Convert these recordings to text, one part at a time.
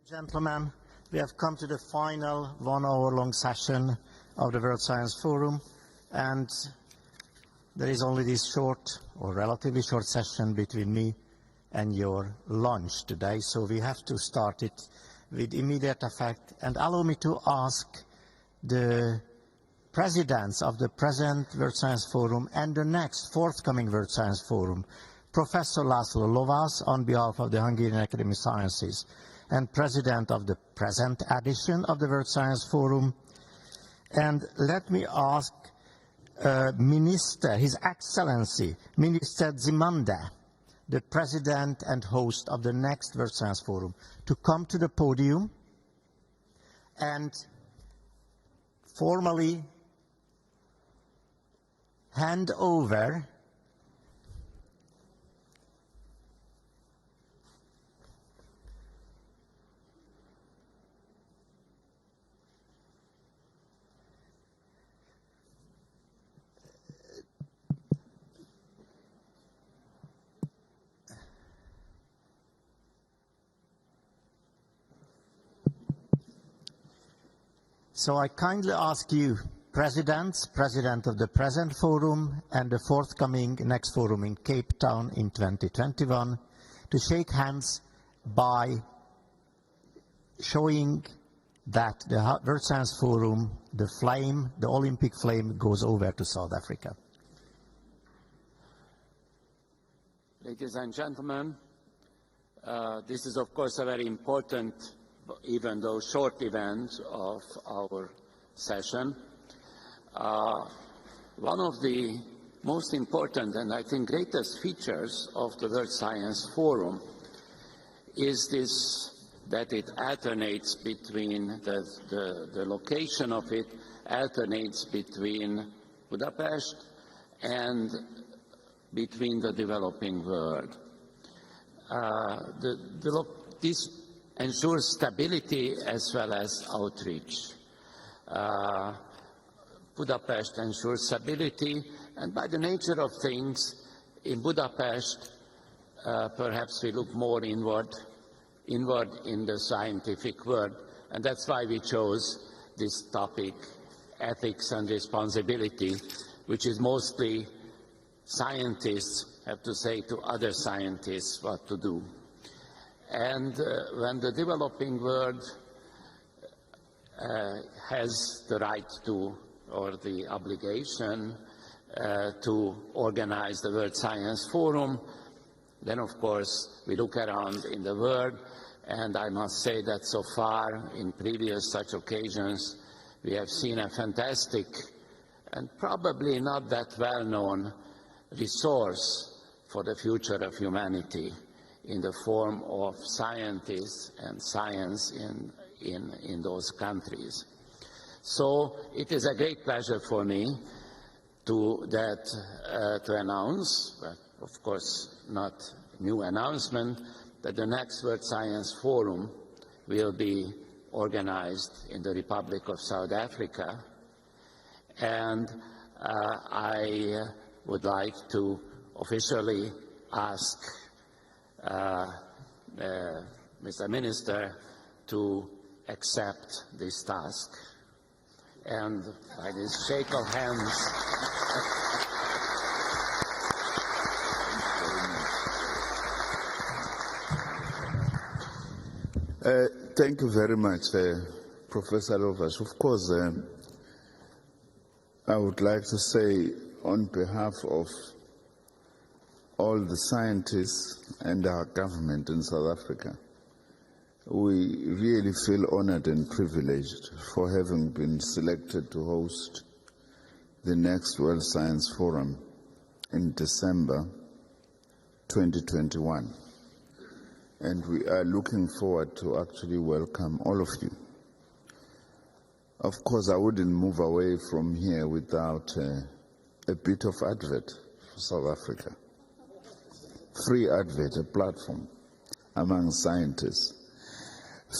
Gentlemen, we have come to the final 1 hour-long session of the World Science Forum, and there is only this short or relatively short session between me and your lunch today, so we have to start it with immediate effect. And allow me to ask the presidents of the present World Science Forum and the next forthcoming World Science Forum, Professor László Lovász on behalf of the Hungarian Academy of Sciences and president of the present edition of the World Science Forum. And let me ask Minister, His Excellency, Minister Zimande, the president and host of the next World Science Forum, to come to the podium and formally hand over So I kindly ask you, presidents, president of the present forum and the forthcoming next forum in Cape Town in 2021, to shake hands by showing that the World Science Forum, the flame, the Olympic flame, goes over to South Africa. Ladies and gentlemen, this is of course a very important, even though short event of our session. One of the most important and I think greatest features of the World Science Forum is this, that it alternates between the location of it alternates between Budapest and between the developing world. This ensures stability as well as outreach. Budapest ensures stability, and by the nature of things, in Budapest, perhaps we look more inward in the scientific world, and that's why we chose this topic, ethics and responsibility, which is mostly scientists have to say to other scientists what to do. And when the developing world has the right to, or the obligation to organize the World Science Forum, then of course we look around in the world, and I must say that so far in previous such occasions we have seen a fantastic and probably not that well-known resource for the future of humanity in the form of scientists and science in those countries. So it is a great pleasure for me to announce, but of course not new announcement, that the next World Science Forum will be organized in the Republic of South Africa, and I would like to officially ask Mr. Minister to accept this task. And by this shake of hands, thank you very much, Professor Lovász. Of course, I would like to say on behalf of all the scientists and our government in South Africa, we really feel honored and privileged for having been selected to host the next World Science Forum in December 2021. And we are looking forward to actually welcome all of you. Of course, I wouldn't move away from here without a bit of advert for South Africa. Free advert, a platform among scientists.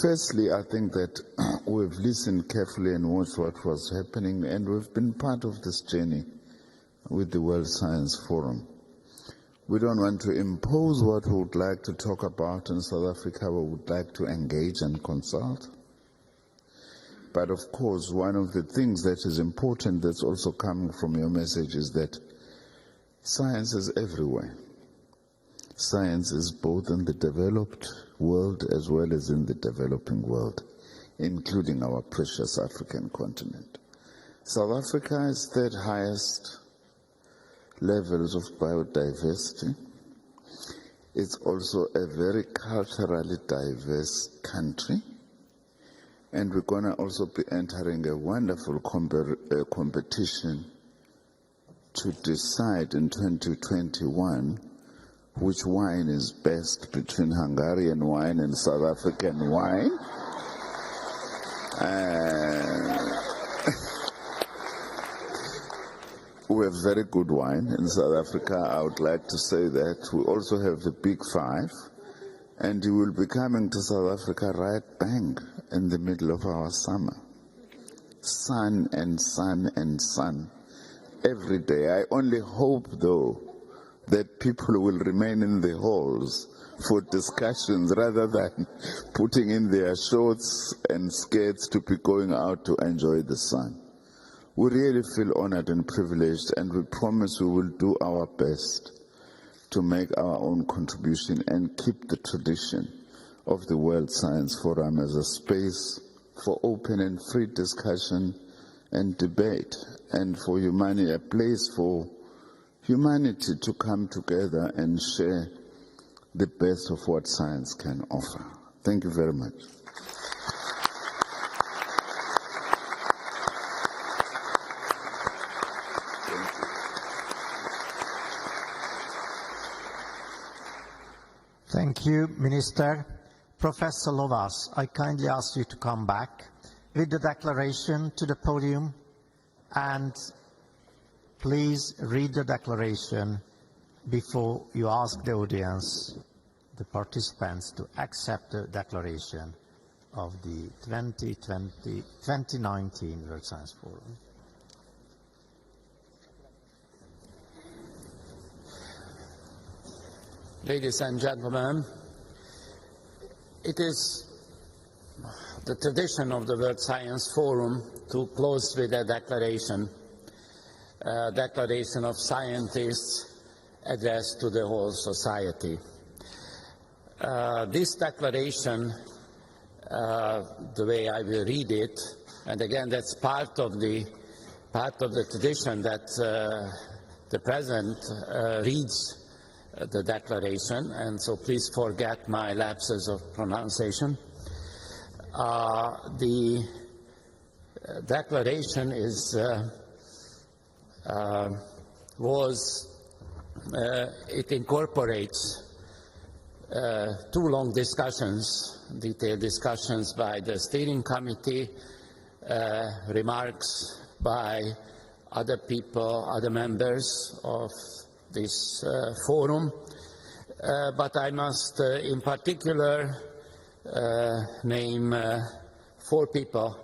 Firstly, I think that we've listened carefully and watched what was happening, and we've been part of this journey with the World Science Forum. We don't want to impose what we would like to talk about in South Africa. We would like to engage and consult. But of course, one of the things that is important that's also coming from your message is that science is everywhere. Science is both in the developed world as well as in the developing world, including our precious African continent. South Africa is third highest levels of biodiversity. It's also a very culturally diverse country, and we're going to also be entering a wonderful competition to decide in 2021 which wine is best between Hungarian wine and South African wine. We have very good wine in South Africa, I would like to say that. We also have the Big Five, and you will be coming to South Africa right bang in the middle of our summer. Sun and sun and sun every day. I only hope, though, that people will remain in the halls for discussions rather than putting in their shorts and skirts to be going out to enjoy the sun. We really feel honored and privileged, and we promise we will do our best to make our own contribution and keep the tradition of the World Science Forum as a space for open and free discussion and debate, and for humanity, a place for humanity to come together and share the best of what science can offer. Thank you very much. Thank you, Minister. Professor Lovas, I kindly ask you to come back with the declaration to the podium, and please read the declaration before you ask the audience, the participants, to accept the declaration of the 2019 World Science Forum. Ladies and gentlemen, it is the tradition of the World Science Forum to close with a declaration of scientists addressed to the whole society. This declaration, the way I will read it, and again that's part of the tradition that the President reads the declaration, and so please forget my lapses of pronunciation. The declaration it incorporates two long discussions, detailed discussions by the steering committee, remarks by other people, other members of this forum, but I must in particular name four people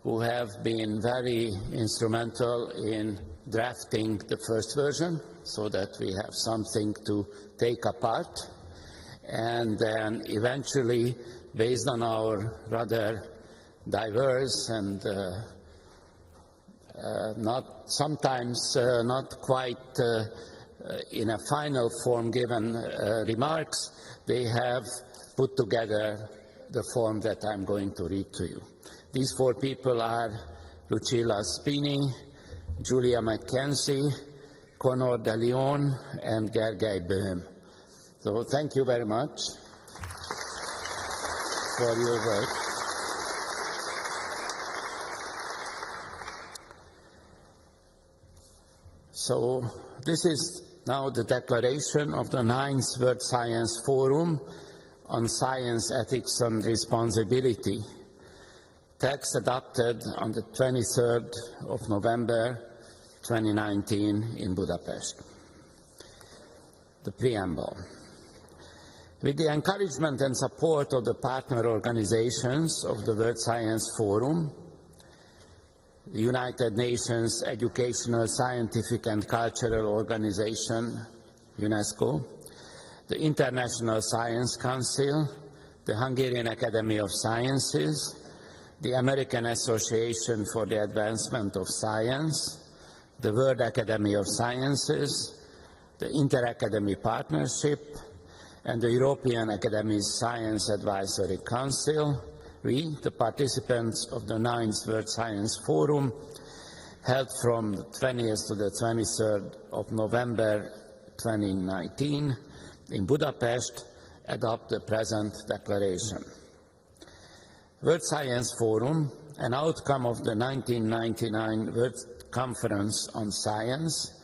who have been very instrumental in drafting the first version so that we have something to take apart, and then eventually, based on our rather diverse and sometimes not quite in a final form given remarks, they have put together the form that I'm going to read to you. These four people are Lucilla Spini, Julia McKenzie, Conor de Leon, and Gergely Böhm. So thank you very much for your work. So this is now the declaration of the 9th World Science Forum on Science, Ethics and Responsibility, text adopted on the 23rd of November 2019 in Budapest. The preamble. With the encouragement and support of the partner organizations of the World Science Forum, the United Nations Educational, Scientific and Cultural Organization, UNESCO, the International Science Council, the Hungarian Academy of Sciences, the American Association for the Advancement of Science, the World Academy of Sciences, the Inter-Academy Partnership, and the European Academy's Science Advisory Council. We, the participants of the 9th World Science Forum, held from the 20th to the 23rd of November 2019 in Budapest, adopt the present declaration. World Science Forum, an outcome of the 1999 World Conference on Science,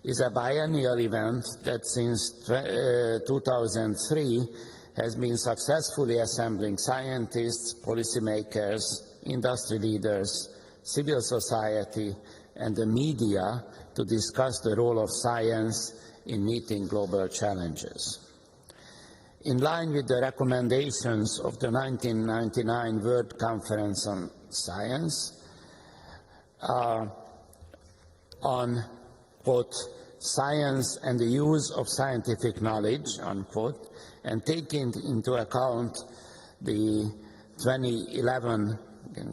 is a biennial event that since 2003 has been successfully assembling scientists, policymakers, industry leaders, civil society, and the media to discuss the role of science in meeting global challenges. In line with the recommendations of the 1999 World Conference on Science on, quote, science and the use of scientific knowledge, unquote, and taking into account the 2011,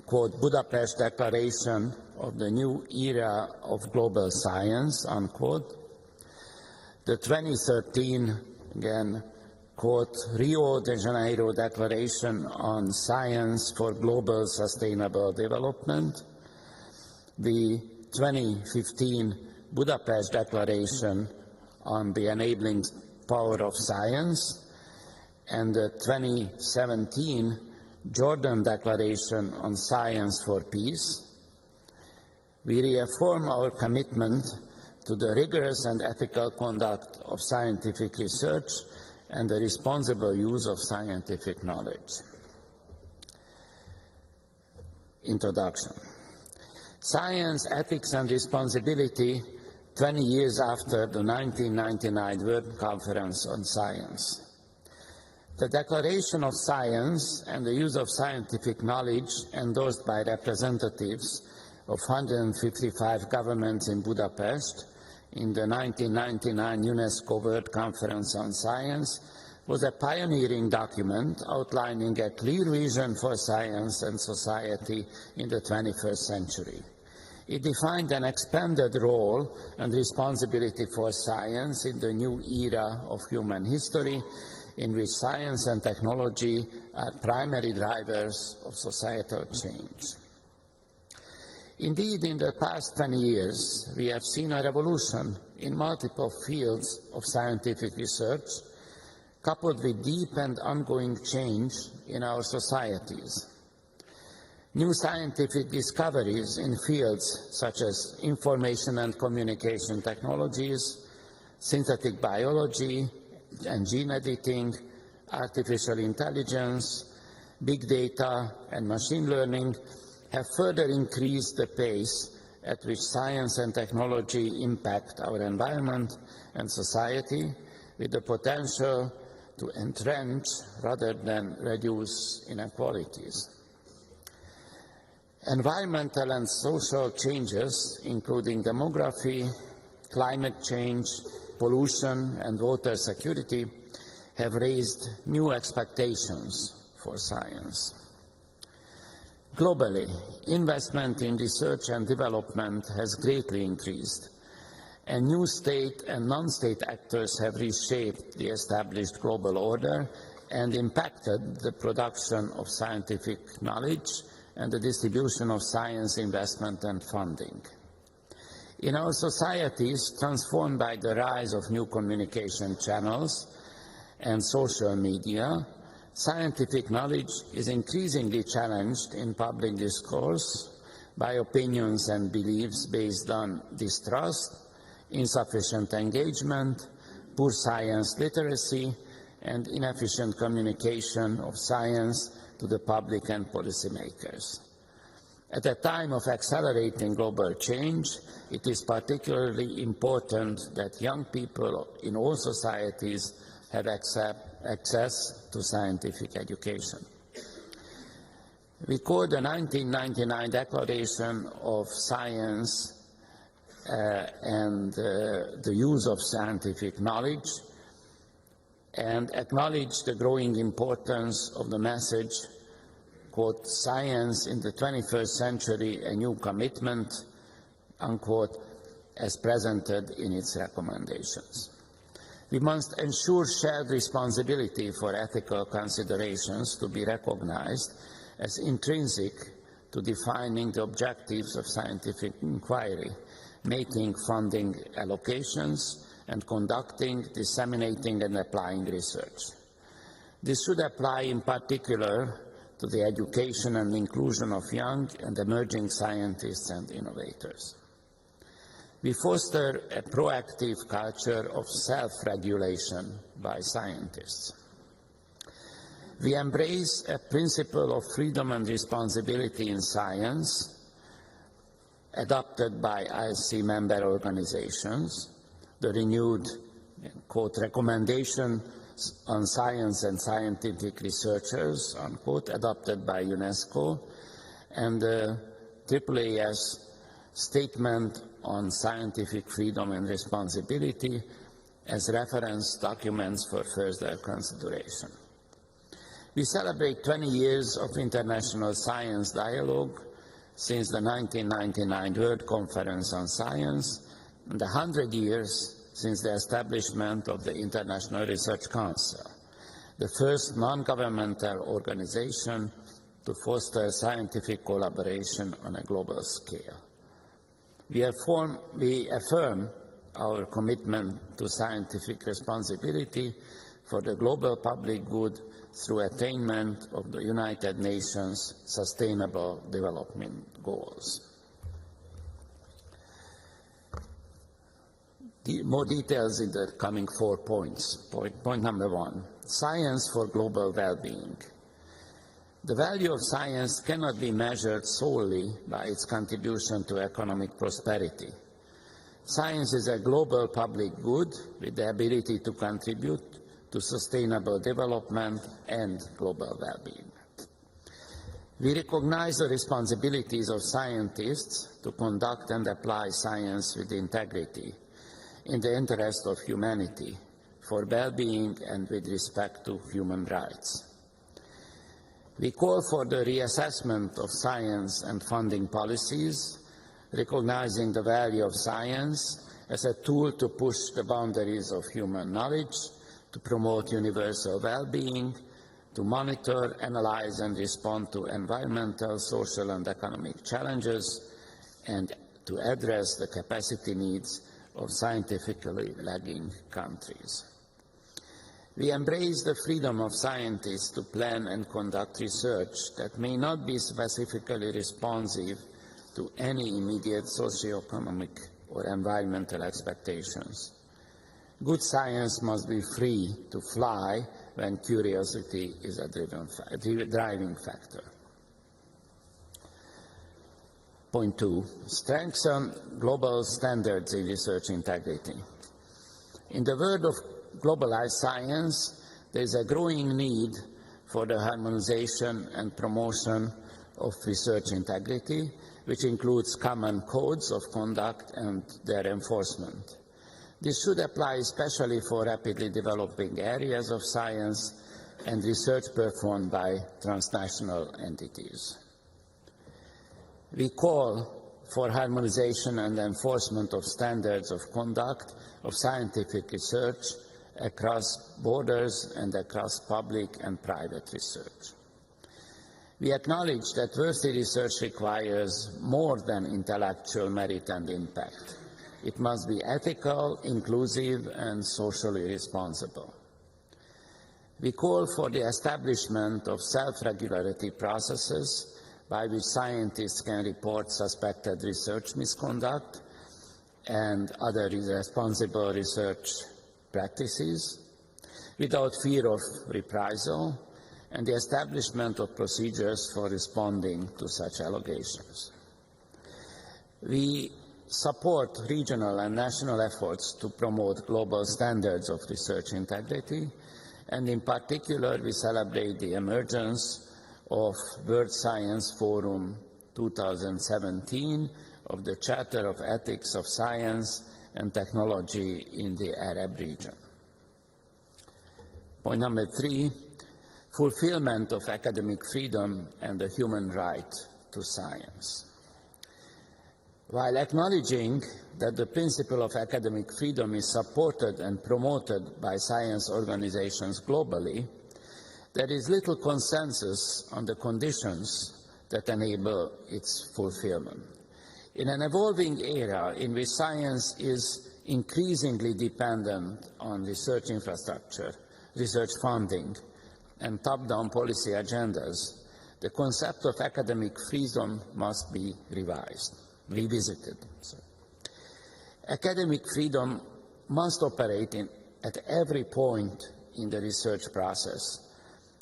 quote, Budapest Declaration of the New Era of Global Science, unquote, the 2013, again, quote, Rio de Janeiro Declaration on Science for Global Sustainable Development, the 2015 Budapest Declaration on the Enabling Power of Science, and the 2017 Jordan Declaration on Science for Peace. We reaffirm our commitment to the rigorous and ethical conduct of scientific research and the responsible use of scientific knowledge. Introduction. Science, ethics and responsibility 20 years after the 1999 World Conference on Science. The Declaration of Science and the use of scientific knowledge endorsed by representatives of 155 governments in Budapest in the 1999 UNESCO World Conference on Science was a pioneering document outlining a clear vision for science and society in the 21st century. It defined an expanded role and responsibility for science in the new era of human history, in which science and technology are primary drivers of societal change. Indeed, in the past 20 years, we have seen a revolution in multiple fields of scientific research, coupled with deep and ongoing change in our societies. New scientific discoveries in fields such as information and communication technologies, synthetic biology and gene editing, artificial intelligence, big data and machine learning have further increased the pace at which science and technology impact our environment and society, with the potential to entrench rather than reduce inequalities. Environmental and social changes, including demography, climate change, pollution, and water security, have raised new expectations for science. Globally, investment in research and development has greatly increased, and new state and non-state actors have reshaped the established global order and impacted the production of scientific knowledge and the distribution of science investment and funding. In our societies, transformed by the rise of new communication channels and social media, scientific knowledge is increasingly challenged in public discourse by opinions and beliefs based on distrust, insufficient engagement, poor science literacy, and inefficient communication of science to the public and policymakers. At a time of accelerating global change, it is particularly important that young people in all societies have access to scientific education. We call the 1999 Declaration of Science and the use of scientific knowledge, and acknowledge the growing importance of the message, quote, "Science in the 21st century, a new commitment," unquote, as presented in its recommendations. We must ensure shared responsibility for ethical considerations to be recognized as intrinsic to defining the objectives of scientific inquiry, making funding allocations, and conducting, disseminating, and applying research. This should apply in particular to the education and inclusion of young and emerging scientists and innovators. We foster a proactive culture of self-regulation by scientists. We embrace a principle of freedom and responsibility in science adopted by ISC member organizations, the renewed, quote, "recommendation on science and scientific researchers," unquote, adopted by UNESCO, and the AAAS statement on scientific freedom and responsibility as reference documents for further consideration. We celebrate 20 years of international science dialogue since the 1999 World Conference on Science, and 100 years since the establishment of the International Research Council, the first non-governmental organization to foster scientific collaboration on a global scale. We affirm our commitment to scientific responsibility for the global public good through attainment of the United Nations Sustainable Development Goals. More details in the coming 4 points. Point number 1, science for global well-being. The value of science cannot be measured solely by its contribution to economic prosperity. Science is a global public good with the ability to contribute to sustainable development and global well-being. We recognize the responsibilities of scientists to conduct and apply science with integrity in the interest of humanity, for well-being and with respect to human rights. We call for the reassessment of science and funding policies, recognizing the value of science as a tool to push the boundaries of human knowledge, to promote universal well-being, to monitor, analyze, and respond to environmental, social, and economic challenges, and to address the capacity needs of scientifically lagging countries. We embrace the freedom of scientists to plan and conduct research that may not be specifically responsive to any immediate socioeconomic or environmental expectations. Good science must be free to fly when curiosity is a driving factor. Point 2, strengthen global standards in research integrity. In the world of globalized science, there is a growing need for the harmonization and promotion of research integrity, which includes common codes of conduct and their enforcement. This should apply especially for rapidly developing areas of science and research performed by transnational entities. We call for harmonization and enforcement of standards of conduct of scientific research across borders and across public and private research. We acknowledge that worthy research requires more than intellectual merit and impact. It must be ethical, inclusive, and socially responsible. We call for the establishment of self-regulatory processes by which scientists can report suspected research misconduct and other irresponsible research practices without fear of reprisal, and the establishment of procedures for responding to such allegations. We support regional and national efforts to promote global standards of research integrity, and in particular we celebrate the emergence of World Science Forum 2017 of the Charter of Ethics of Science and Technology in the Arab region. Point number 3, fulfillment of academic freedom and the human right to science. While acknowledging that the principle of academic freedom is supported and promoted by science organizations globally, there is little consensus on the conditions that enable its fulfillment. In an evolving era in which science is increasingly dependent on research infrastructure, research funding, and top-down policy agendas, the concept of academic freedom must be revisited. Academic freedom must operate at every point in the research process.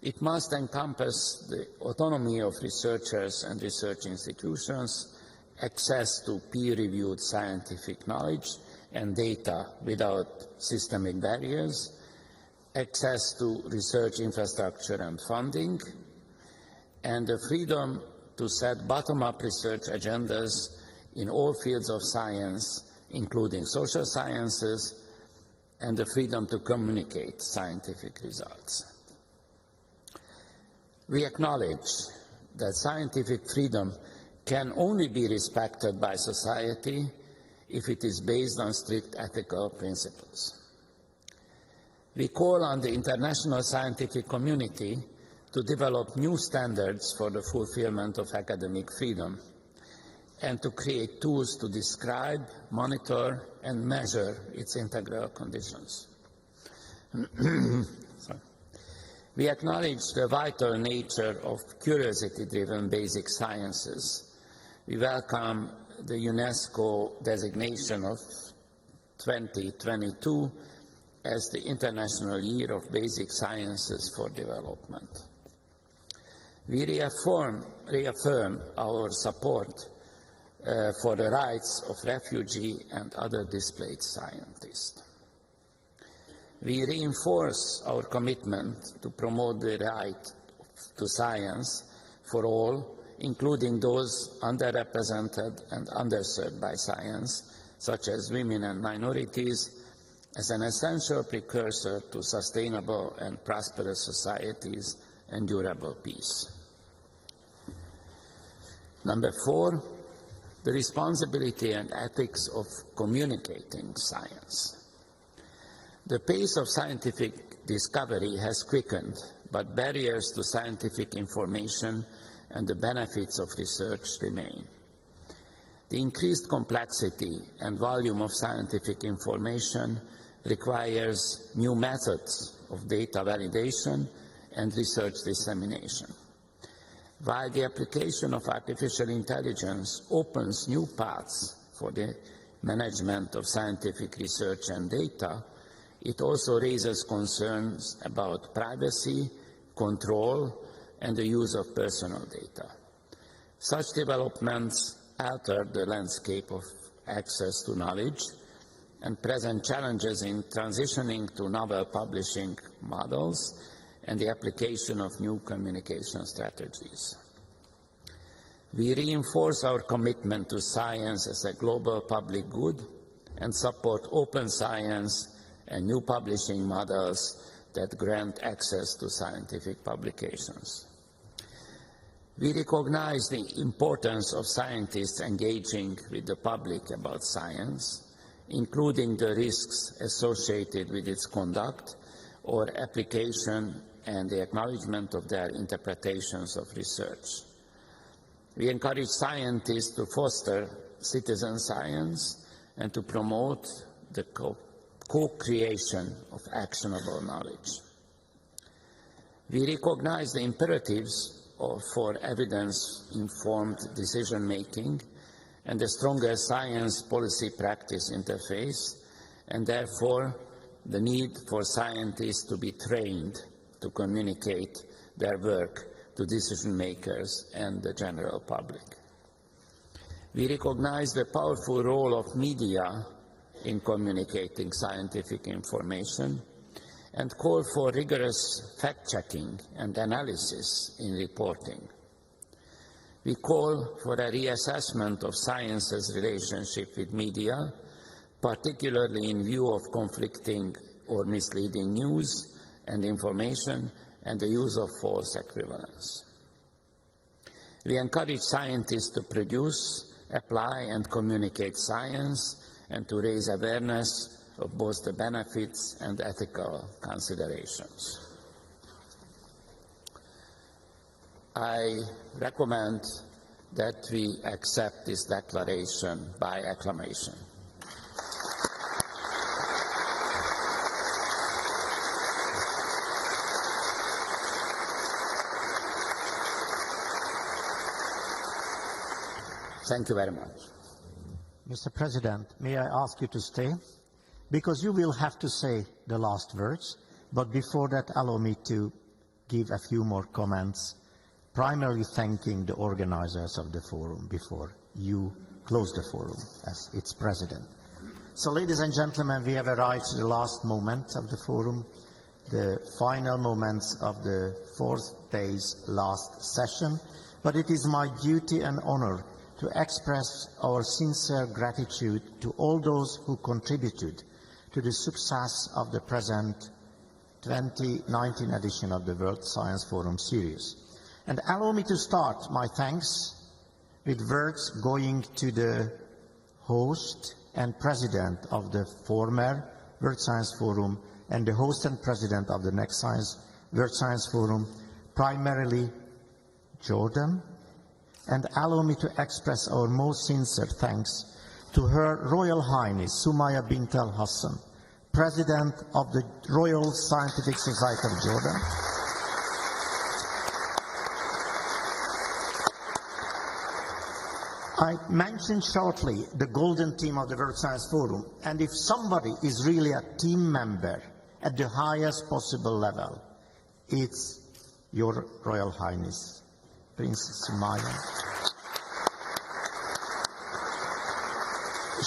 It must encompass the autonomy of researchers and research institutions, access to peer-reviewed scientific knowledge and data without systemic barriers, access to research infrastructure and funding, and the freedom to set bottom-up research agendas in all fields of science, including social sciences, and the freedom to communicate scientific results. We acknowledge that scientific freedom can only be respected by society if it is based on strict ethical principles. We call on the international scientific community to develop new standards for the fulfillment of academic freedom and to create tools to describe, monitor, and measure its integral conditions. We acknowledge the vital nature of curiosity-driven basic sciences. We welcome the UNESCO designation of 2022 as the International Year of Basic Sciences for Development. We reaffirm our support for the rights of refugee and other displaced scientists. We reinforce our commitment to promote the right to science for all, including those underrepresented and underserved by science, such as women and minorities, as an essential precursor to sustainable and prosperous societies and durable peace. Number 4, the responsibility and ethics of communicating science. The pace of scientific discovery has quickened, but barriers to scientific information and the benefits of research remain. The increased complexity and volume of scientific information requires new methods of data validation and research dissemination. While the application of artificial intelligence opens new paths for the management of scientific research and data, it also raises concerns about privacy, control, and the use of personal data. Such developments alter the landscape of access to knowledge and present challenges in transitioning to novel publishing models and the application of new communication strategies. We reinforce our commitment to science as a global public good and support open science and new publishing models that grant access to scientific publications. We recognize the importance of scientists engaging with the public about science, including the risks associated with its conduct or application and the acknowledgement of their interpretations of research. We encourage scientists to foster citizen science and to promote the co-creation of actionable knowledge. We recognize the imperatives for evidence-informed decision-making and a stronger science policy practice interface, and therefore the need for scientists to be trained to communicate their work to decision makers and the general public. We recognize the powerful role of media in communicating scientific information and call for rigorous fact-checking and analysis in reporting. We call for a reassessment of science's relationship with media, particularly in view of conflicting or misleading news and information and the use of false equivalence. We encourage scientists to produce, apply and communicate science and to raise awareness of both the benefits and ethical considerations. I recommend that we accept this declaration by acclamation. Thank you very much. Mr. President, may I ask you to stay? Because you will have to say the last words, but before that, allow me to give a few more comments, primarily thanking the organizers of the forum before you close the forum as its president. So, ladies and gentlemen, we have arrived to the last moment of the forum, the final moments of the fourth day's last session, but it is my duty and honor to express our sincere gratitude to all those who contributed to the success of the present 2019 edition of the World Science Forum series. And allow me to start my thanks with words going to the host and president of the former World Science Forum and the host and president of the next World Science Forum, primarily Jordan. And allow me to express our most sincere thanks to Her Royal Highness Sumaya bint Al Hassan, President of the Royal Scientific Society of Jordan. I mentioned shortly the golden team of the World Science Forum, and if somebody is really a team member at the highest possible level, it's Your Royal Highness, Princess Sumaya.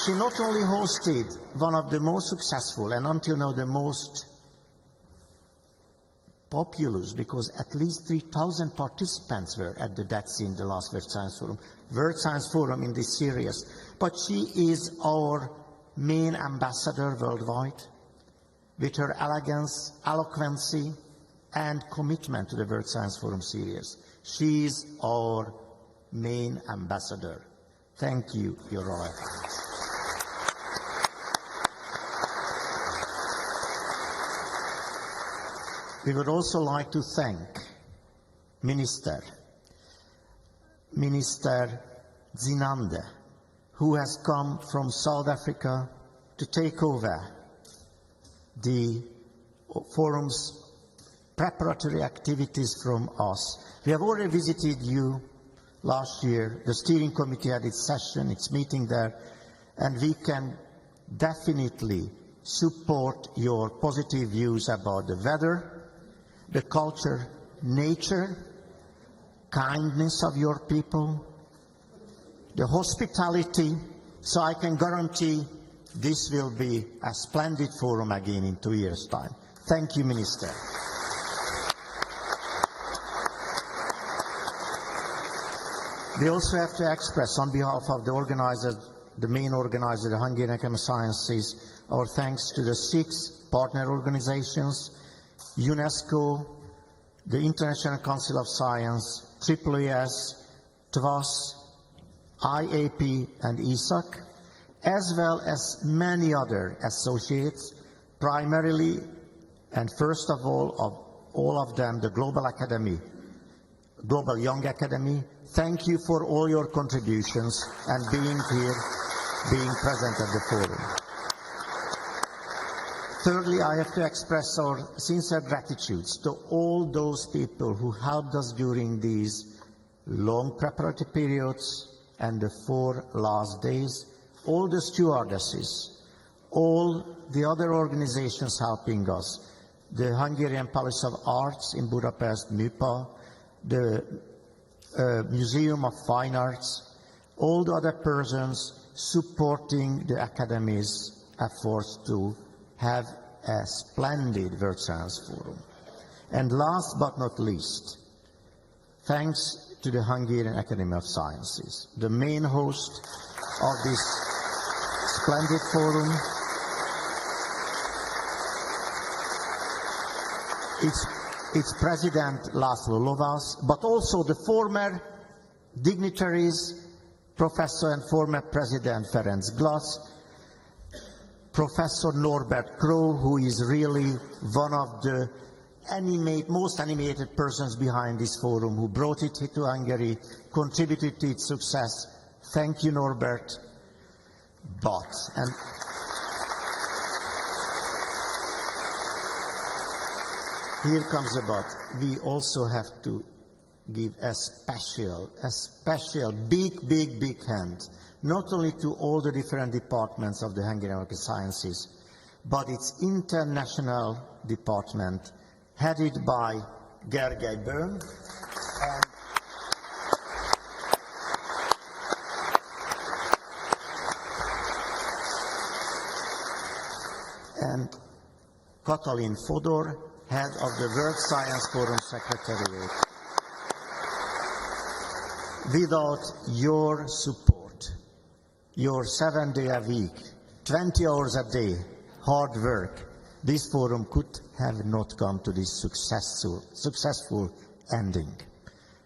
She not only hosted one of the most successful and until now the most populous, because at least 3,000 participants were at that scene, the last World Science Forum in this series, but she is our main ambassador worldwide with her elegance, eloquency and commitment to the World Science Forum series. She is our main ambassador. Thank you, Your Royal Highness. We would also like to thank Minister Zinande, who has come from South Africa to take over the forum's preparatory activities from us. We have already visited you last year. The steering committee had its session, its meeting there, and we can definitely support your positive views about the weather, the culture, nature, kindness of your people, the hospitality, so I can guarantee this will be a splendid forum again in 2 years' time. Thank you, Minister. We also have to express on behalf of the organizers, the main organizer, the Hungarian Academy of Sciences, our thanks to the 6 partner organizations, UNESCO, the International Council of Science, AAAS, TWAS, IAP and ESAC, as well as many other associates, primarily and first of all of them, the Global Academy, Global Young Academy. Thank you for all your contributions and being here, being present at the forum. Thirdly, I have to express our sincere gratitude to all those people who helped us during these long preparatory periods and the 4 last days, all the stewardesses, all the other organizations helping us, the Hungarian Palace of Arts in Budapest, MUPA, the Museum of Fine Arts, all the other persons supporting the Academy's efforts to have a splendid World Science Forum. And last but not least, thanks to the Hungarian Academy of Sciences, the main host of this splendid forum. Its president, László Lovász, but also the former dignitaries, Professor and former President Ferenc Glass, Professor Norbert Kró, who is really one of the most animated persons behind this forum, who brought it to Hungary, contributed to its success. Thank you, Norbert. And here comes the but. We also have to give a special, big hand, not only to all the different departments of the Hungarian Academy of Sciences, but its international department, headed by Gergely Böhm, and Katalin Fodor, head of the World Science Forum Secretariat. Without your support, your 7 days a week, 20 hours a day, hard work, this forum could have not come to this successful ending.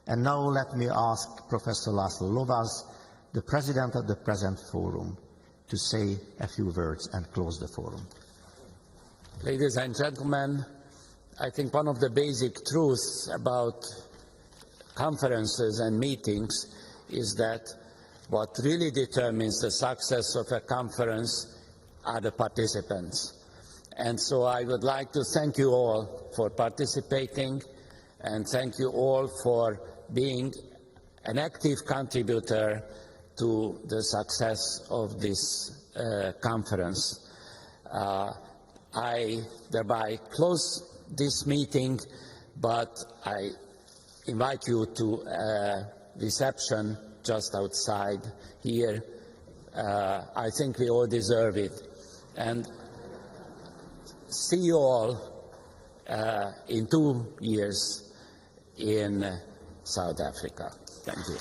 And now let me ask Professor László Lovász, the president of the present forum, to say a few words and close the forum. Ladies and gentlemen, I think one of the basic truths about conferences and meetings is that what really determines the success of a conference are the participants. And so I would like to thank you all for participating, and thank you all for being an active contributor to the success of this conference. I thereby close this meeting, but I invite you to a reception just outside here. I think we all deserve it. And see you all in 2 years in South Africa. Thank you.